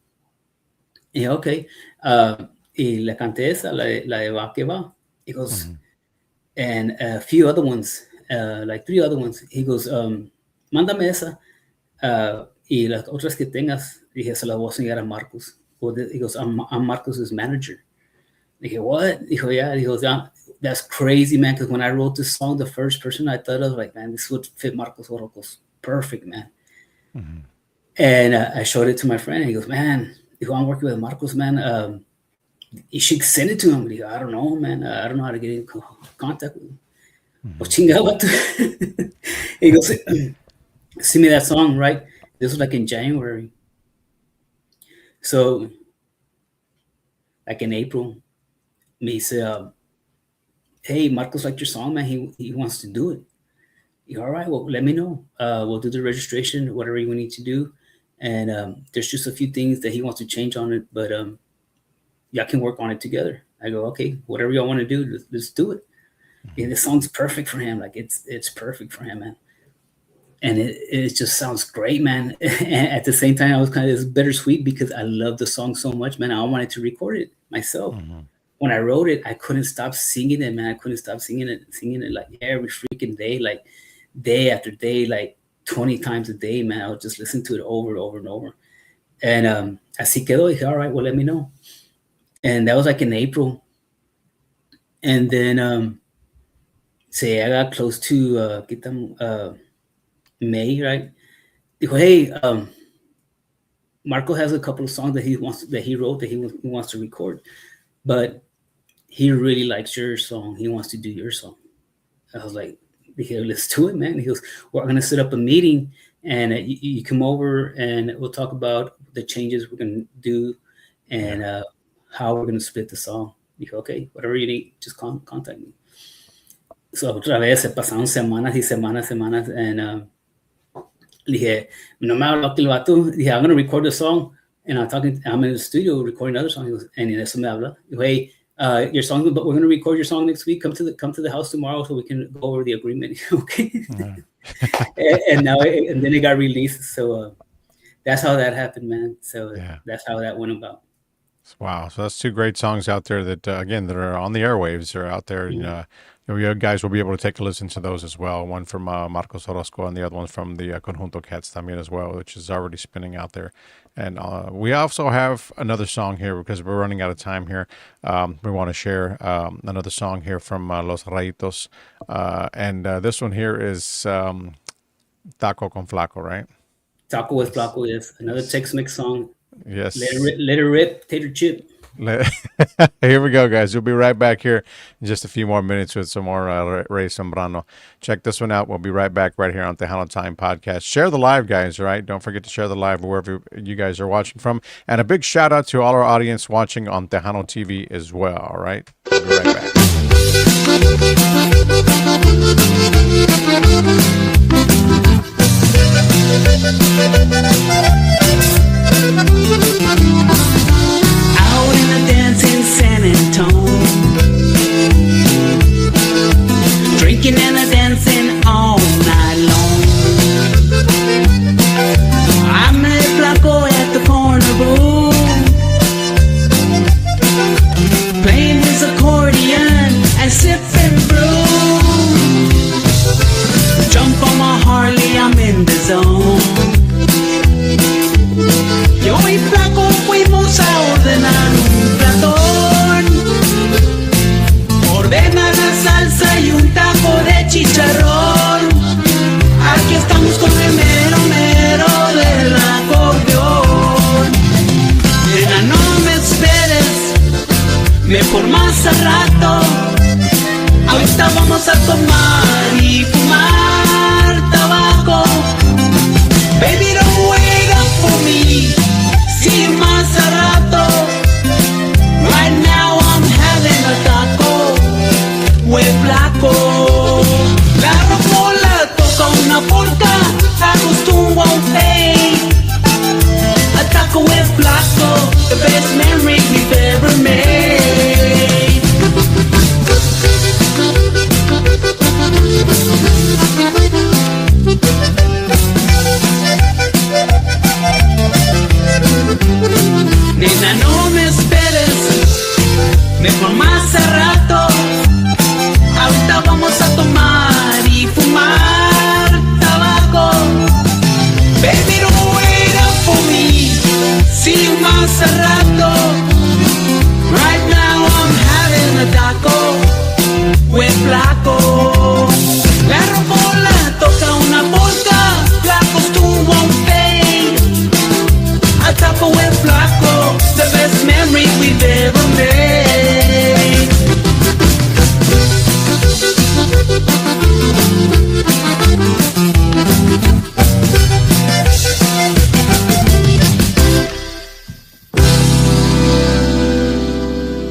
And okay. Y la canté esa, la de Va que Va. He goes, and a few other ones, like 3 other ones. He goes, "Mándame esa, y las otras que tengas." Dije, "Se las voy a enseñar a Marcos." He goes, I'm Marcos's manager." Dije, "What?" Dijo, "Yeah." He goes, "That's crazy, man, because when I wrote this song, the first person I thought of, like, man, this would fit Marcos Orocos perfect, man." And I showed it to my friend, and he goes, "Man," I'm working with Marcos, man. You should send it to him." Digo, "I don't know, man. I don't know how to get in contact with him." He goes, "Send me that song," right? This was like in January. So, like in April, me say, "Hey, Marcos liked your song, man. He wants to do it." You're all right. Well, let me know. We'll do the registration, whatever you need to do. And there's just a few things that he wants to change on it, but y'all can work on it together. I go, "Okay, whatever y'all want to do, let's do it." And the song's perfect for him. Like, it's perfect for him, man. and it just sounds great, man. And at the same time, I was kind of, it's bittersweet because I love the song so much, man. I wanted to record it myself. When I wrote it, I couldn't stop singing it, man. I couldn't stop singing it like every freaking day, like day after day, like 20 times a day, man. I would just listen to it over and over and over. And así quedó. Dije, all right, well, let me know. And that was like in April. And then say I got close to May, right? Dijo, hey, Marco has a couple of songs that he wrote that he wants to record, but he really likes your song. He wants to do your song. I was like, let's do it, man. He goes, we're gonna set up a meeting, and you come over, and we'll talk about the changes we're gonna do, and how we're gonna split the song. Dije, okay, whatever you need, just contact me. So otra vez se pasaron semanas y semanas, and dije, no me hablo que el vato. Dije, I'm gonna record the song, and I'm in the studio recording another song. He goes, and en eso me habla. Dijo, hey, your song, but we're gonna record your song next week. Come to the house tomorrow so we can go over the agreement. Okay. and then it got released. So that's how that happened, man. So that's how that went about. Wow. So that's two great songs out there that, again, that are on the airwaves. They're out there. You guys will be able to take a listen to those as well. One from Marcos Orozco and the other one from the Conjunto Cats también as well, which is already spinning out there. And we also have another song here because we're running out of time here. We want to share another song here from Los Rayitos. And this one here is Taco con Flaco, right? Taco with Flaco, yes. Another Tex-Mex song. Yes. Let it rip, tater chip. Here we go, guys. We'll be right back here in just a few more minutes with some more Ray Sambrano. Check this one out. We'll be right back right here on Tejano Time Podcast. Share the live, guys, all right? Don't forget to share the live wherever you guys are watching from. And a big shout out to all our audience watching on Tejano TV as well, all right? We'll be right back. Out in the dance in San Antonio, drinking and a dancing all night long. I met Flaco at the corner booth, playing his accordion and sipping brew. Jump on my Harley, I'm in the zone. Yo y Flaco fuimos a ordenar un platón. Ordena la salsa y un taco de chicharrón. Aquí estamos con el mero mero del acordeón. Nena, no me esperes, mejor más al rato. Ahorita vamos a tomar y fumar tabaco. Baby, don't wait up for me. See you más a rato. Right now I'm having a taco with Flaco. La rocola toca una polka, tacos tú won't pay. A taco with Flaco, the best memory we've ever made. Nena, no me esperes, mejor más a rato. Ahorita vamos a tomar y fumar tabaco. Baby, don't wait up for me. See you más a rato. Right now I'm having a taco with Flaco. La rocola toca una polka, Flacos tú won't pay. A taco with Flaco, the best memory we've ever made.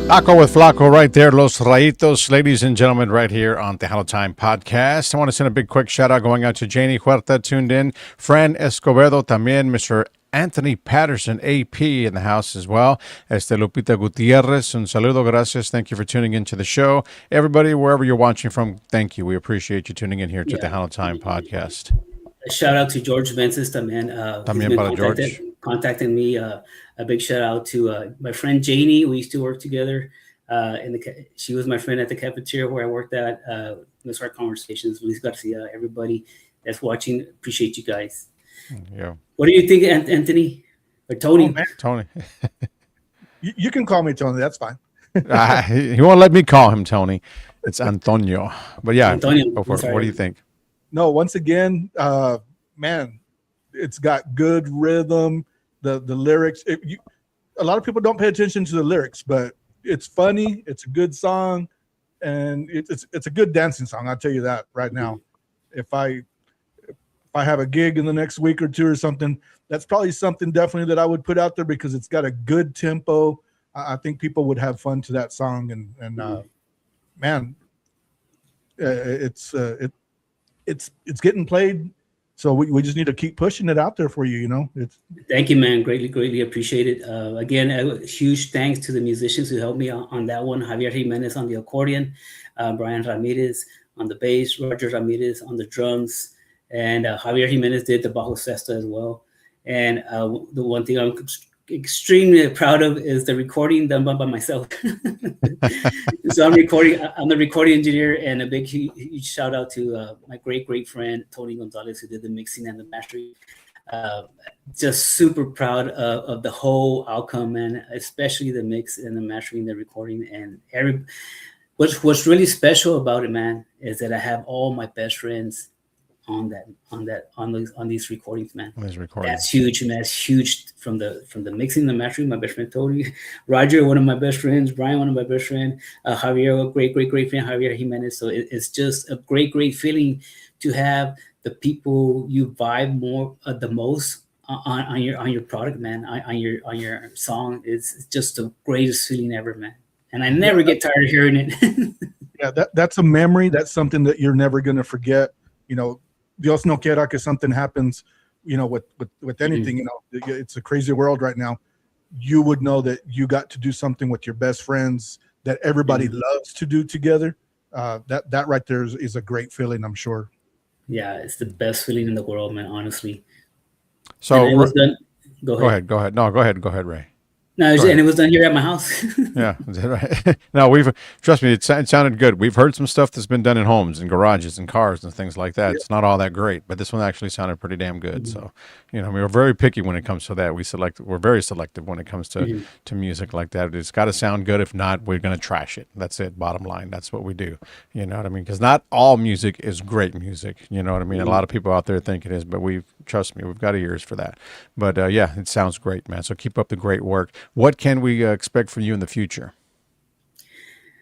Taco with Flaco right there, Los Rayitos, ladies and gentlemen, right here on Tejano Time Podcast. I want to send a big quick shout out going out to Janie Huerta, tuned in, Fran Escobedo, también Mr. Anthony Patterson, AP, in the house as well. Lupita Gutierrez, un saludo, gracias. Thank you for tuning into the show. Everybody, wherever you're watching from, thank you. We appreciate you tuning in here to Tejano Time Podcast. shout out to George Vences, man. He's También been para George. contacting me. A big shout out to my friend Janie. We used to work together. She was my friend at the cafeteria where I worked at. Those are our conversations. We got to see everybody that's watching. Appreciate you guys. Yeah. What do you think, Anthony or Tony? Oh, Tony. You can call me Tony. That's fine. He won't let me call him Tony. It's Antonio. But yeah, Antonio, go for it. What do you think? No, once again, man, it's got good rhythm. The lyrics. A lot of people don't pay attention to the lyrics, but it's funny. It's a good song, and it's a good dancing song. I'll tell you that right now. If I have a gig in the next week or two or something, that's probably something definitely that I would put out there because it's got a good tempo. I think people would have fun to that song, and man, it's getting played. So we just need to keep pushing it out there for you. You know, Thank you, man. Greatly appreciate it. Again, a huge thanks to the musicians who helped me on that one. Javier Jimenez on the accordion, Brian Ramirez on the bass, Roger Ramirez on the drums, and Javier Jimenez did the bajo sexta as well. And the one thing I'm extremely proud of is the recording done by myself. So I'm the recording engineer, and a big huge shout out to my great friend Tony Gonzalez, who did the mixing and the mastering. Just super proud of the whole outcome, man, especially the mix and the mastering, the recording, and what's really special about it, man, is that I have all my best friends on these recordings, man. On these recordings. That's huge, man. That's huge from the mixing, the mastering. My best friend Tony, Roger, one of my best friends, Brian, one of my best friends, Javier, a great friend, Javier Jimenez. So it's just a great feeling to have the people you vibe more the most on your product, man, on your song. It's just the greatest feeling ever, man. And I never get tired of hearing it. Yeah, that's a memory. That's something that you're never gonna forget. You know, Dios no quiera que something happens, you know, with anything, you know, it's a crazy world right now. You would know that you got to do something with your best friends that everybody loves to do together. That right there is a great feeling, I'm sure. Yeah, it's the best feeling in the world, man, honestly. So And it was done. Go ahead. Go ahead. No, go ahead, Ray. No, and it was done here at my house. Yeah, is that right? No, trust me, it sounded good. We've heard some stuff that's been done in homes and garages and cars and things like that. Yeah. It's not all that great, but this one actually sounded pretty damn good. Mm-hmm. So, you know, we're very picky when it comes to that. We're very selective when it comes to music like that. It's got to sound good. If not, we're going to trash it. That's it. Bottom line. That's what we do. You know what I mean? Because not all music is great music. You know what I mean? A lot of people out there think it is, but trust me, we've got ears for that. But yeah, it sounds great, man. So keep up the great work. What can we expect from you in the future?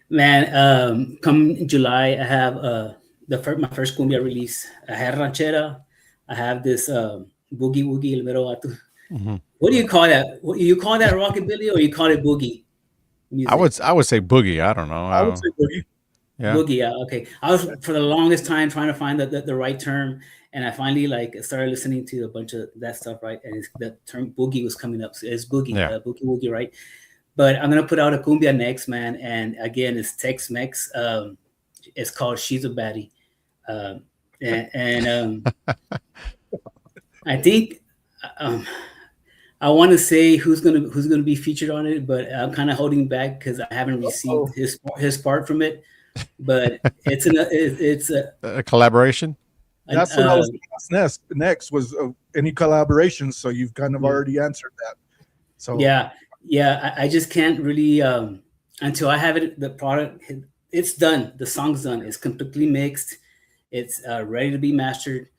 Man, come July, I have my first cumbia release. I had ranchera. I have this boogie woogie el mero vato. Mm-hmm. What do you call that? You call that rockabilly or you call it boogie music? I would say boogie. I don't know. I would say boogie. Yeah. Boogie, yeah, okay. I was for the longest time trying to find the right term, and I finally started listening to a bunch of that stuff, right? And the term boogie was coming up. So it's boogie, boogie woogie, right? But I'm gonna put out a cumbia next, man. And again, it's Tex-Mex. It's called "She's a Baddie," and I think I want to say who's gonna be featured on it, but I'm kind of holding back because I haven't received his part from it. But it's a collaboration. That's what I was going to ask next was any collaborations. So you've kind of already answered that. So yeah, I just can't really until I have it. The product, it's done. The song's done. It's completely mixed. It's ready to be mastered.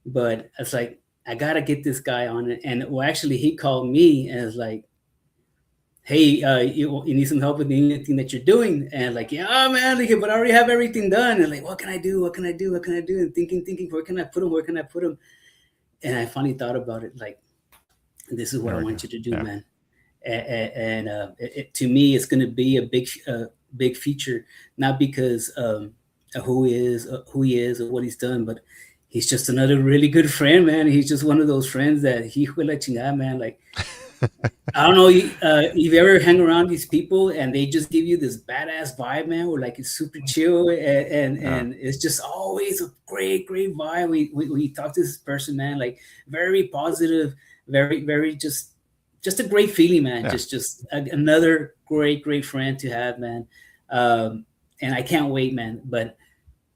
But it's like I gotta get this guy on it. And well, actually, he called me and was like, hey, you need some help with anything that you're doing? And like, yeah, man, like, but I already have everything done. And like, what can I do? And thinking, where can I put him? And I finally thought about it. Like, this is what I want you to do, man. And to me, it's going to be a big feature, not because of who he is or what he's done, but he's just another really good friend, man. He's just one of those friends that he will let you know, man. Like, I don't know if you ever hang around these people and they just give you this badass vibe, man. Where like it's super chill and it's just always a great vibe. We talk to this person, man, like very positive, very just a great feeling, man. Yeah. Just another great friend to have, man. And I can't wait, man. But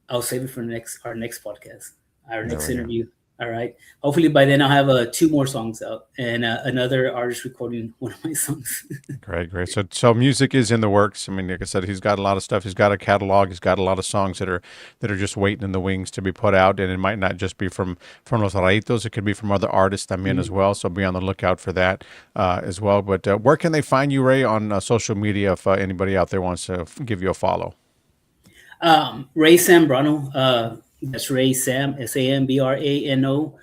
I'll save it for our next podcast, our next interview. All right. Hopefully by then I'll have 2 more songs out and another artist recording one of my songs. Great. So music is in the works. I mean, like I said, he's got a lot of stuff. He's got a catalog. He's got a lot of songs that are just waiting in the wings to be put out. And it might not just be from Los Rayitos. It could be from other artists también as well. So be on the lookout for that as well. But where can they find you, Ray, on social media if anybody out there wants to give you a follow? Ray Sambrano. That's Ray Sam, Sambrano.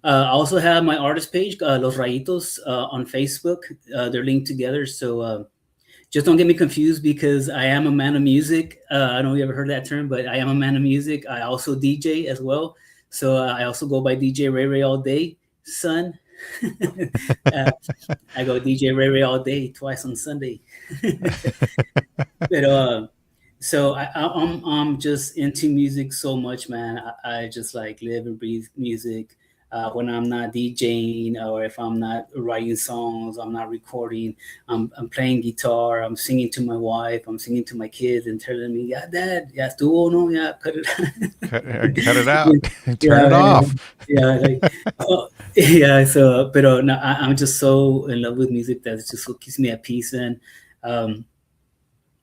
I also have my artist page, Los Rayitos, on Facebook. They're linked together. So just don't get me confused because I am a man of music. I don't know if you ever heard that term, but I am a man of music. I also DJ as well. So I also go by DJ Ray all day, son. I go DJ Ray all day, twice on Sunday. But so I'm just into music so much, man. I just like live and breathe music. When I'm not DJing or if I'm not writing songs, I'm not recording, I'm playing guitar, I'm singing to my wife, I'm singing to my kids and telling me, yeah, dad, yeah, estuvo, no, yeah, cut it out. Cut it out. Turn it off. Yeah, so, pero no, I'm just so in love with music that it's just what keeps me at peace. And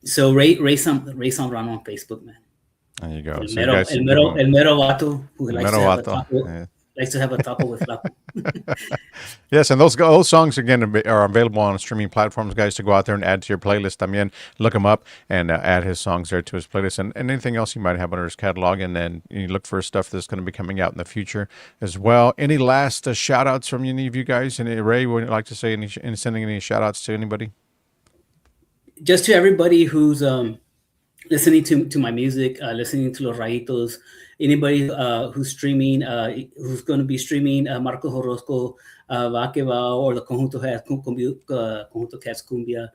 so Ray Sambrano on Facebook, man. There you go. El mero vato who likes to have a taco with Flaco. Yes, and those songs again are available on streaming platforms, guys. To go out there and add to your playlist. También look him up and add his songs there to his playlist, and anything else he might have under his catalog. And then you look for stuff that's going to be coming out in the future as well. Any last shout outs from any of you guys? And Ray, would you like to say sending any shout outs to anybody? Just to everybody who's listening to my music, listening to Los Rayitos, anybody who's streaming, who's going to be streaming Marco Horosco, Va Que Va, or the Conjunto Cats Cumbia,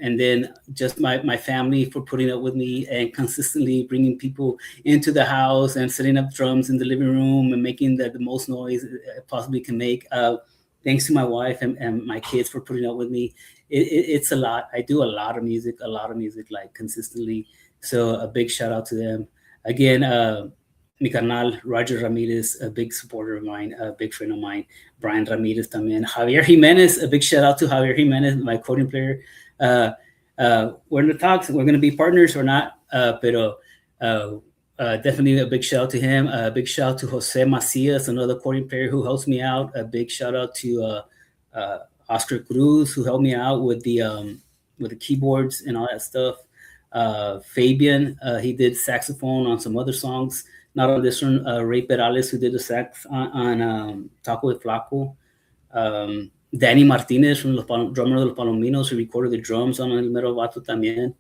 and then just my family for putting up with me and consistently bringing people into the house and setting up drums in the living room and making the most noise it possibly can make. Thanks to my wife and my kids for putting up with me. It's a lot. I do a lot of music, like consistently. So a big shout out to them. Again, mi carnal, Roger Ramirez, a big supporter of mine, a big friend of mine. Brian Ramirez también. Javier Jimenez, a big shout out to Javier Jimenez, my accordion player. We're in the talks. We're going to be partners or not, pero definitely a big shout out to him. A big shout out to Jose Macias, another accordion player who helps me out. A big shout out to Oscar Cruz, who helped me out with the keyboards and all that stuff. Fabian, he did saxophone on some other songs, not on this one. Ray Perales, who did the sax on Taco with Flaco. Danny Martinez, from drummer of the Palominos, who recorded the drums on El Mero Vato también.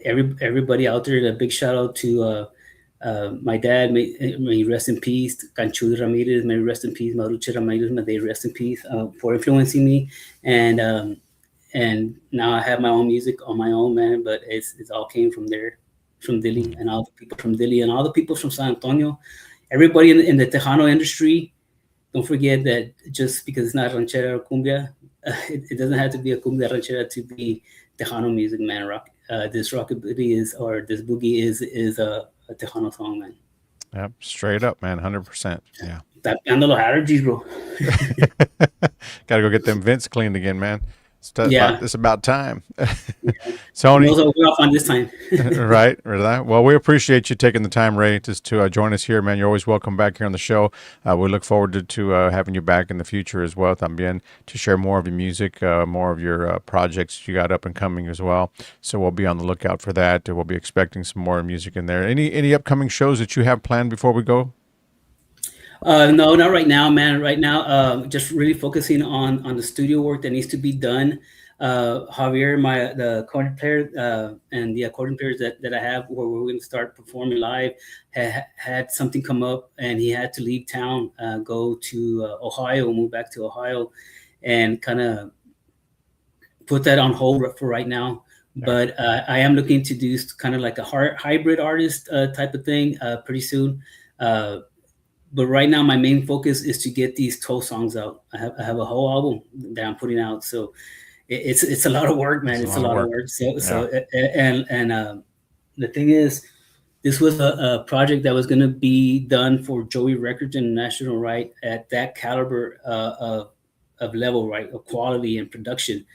Everybody out there, a big shout out to my dad, may rest in peace. Canchuy Ramirez, may rest in peace. Maruche Ramirez, may they rest in peace, for influencing me. And now I have my own music on my own, man. But it's all came from there, from Dili, and all the people from Dili, and all the people from San Antonio. Everybody in the Tejano industry. Don't forget that just because it's not ranchera or cumbia, it doesn't have to be a cumbia ranchera to be Tejano music, man. This rockabilly this boogie is a Tejano song, man. Yep, straight up, man, 100%. Yeah. Tapeando los allergies, bro. Got to go get them vents cleaned again, man. It's about time. Yeah. Tony, we're off on this time. right. Well, we appreciate you taking the time, Ray, to join us here, man. You're always welcome back here on the show. We look forward to having you back in the future as well, también, to share more of your music, more of your projects you got up and coming as well. So we'll be on the lookout for that. We'll be expecting some more music in there. Any upcoming shows that you have planned before we go? No, not right now, man. Right now, just really focusing on the studio work that needs to be done. Javier, the accordion player, and the accordion players that I have, where we're going to start performing live, had something come up, and he had to leave town, go to Ohio, move back to Ohio, and kind of put that on hold for right now. But I am looking to do kind of like a hybrid artist type of thing pretty soon. But right now, my main focus is to get these 12 songs out. I have a whole album that I'm putting out, so it's a lot of work, man. It's a lot of work. So the thing is, this was a project that was going to be done for Joey Records International, right, at that caliber of level, right, of quality and production.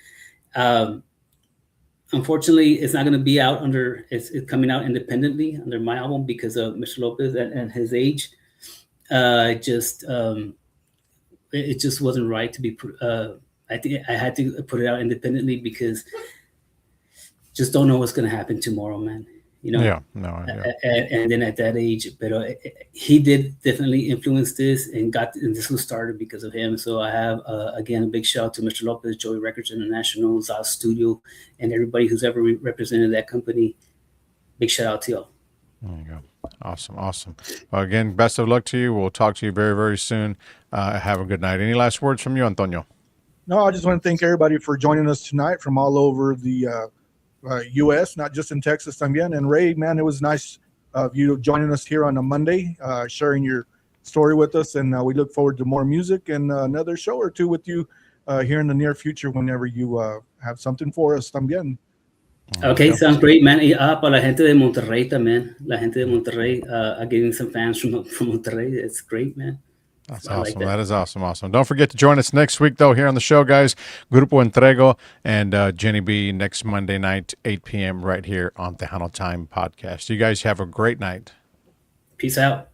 Unfortunately, it's not going to be out it's coming out independently under my album because of Mr. Lopez and his age. It just wasn't right to be. I think I had to put it out independently because just don't know what's going to happen tomorrow, man. You know. Yeah. No. Yeah. And then at that age, but he did definitely influence this, and this was started because of him. So I have again a big shout out to Mr. Lopez, Joey Records International, Zaz Studio, and everybody who's ever represented that company. Big shout out to y'all. There you go. Awesome. Well, again, best of luck to you. We'll talk to you very, very soon. Have a good night. Any last words from you, Antonio? No, I just want to thank everybody for joining us tonight from all over the U.S., not just in Texas, también. And Ray, man, it was nice of you joining us here on a Monday, sharing your story with us. And we look forward to more music and another show or two with you here in the near future whenever you have something for us también. Okay, sounds great, man. Para la gente de Monterrey también. La gente de Monterrey, getting some fans from Monterrey. It's great, man. That's awesome. That is awesome. Don't forget to join us next week, though, here on the show, guys. Grupo Entrego and Jenny B next Monday night, 8 p.m. right here on Tejano Time Podcast. You guys have a great night. Peace out.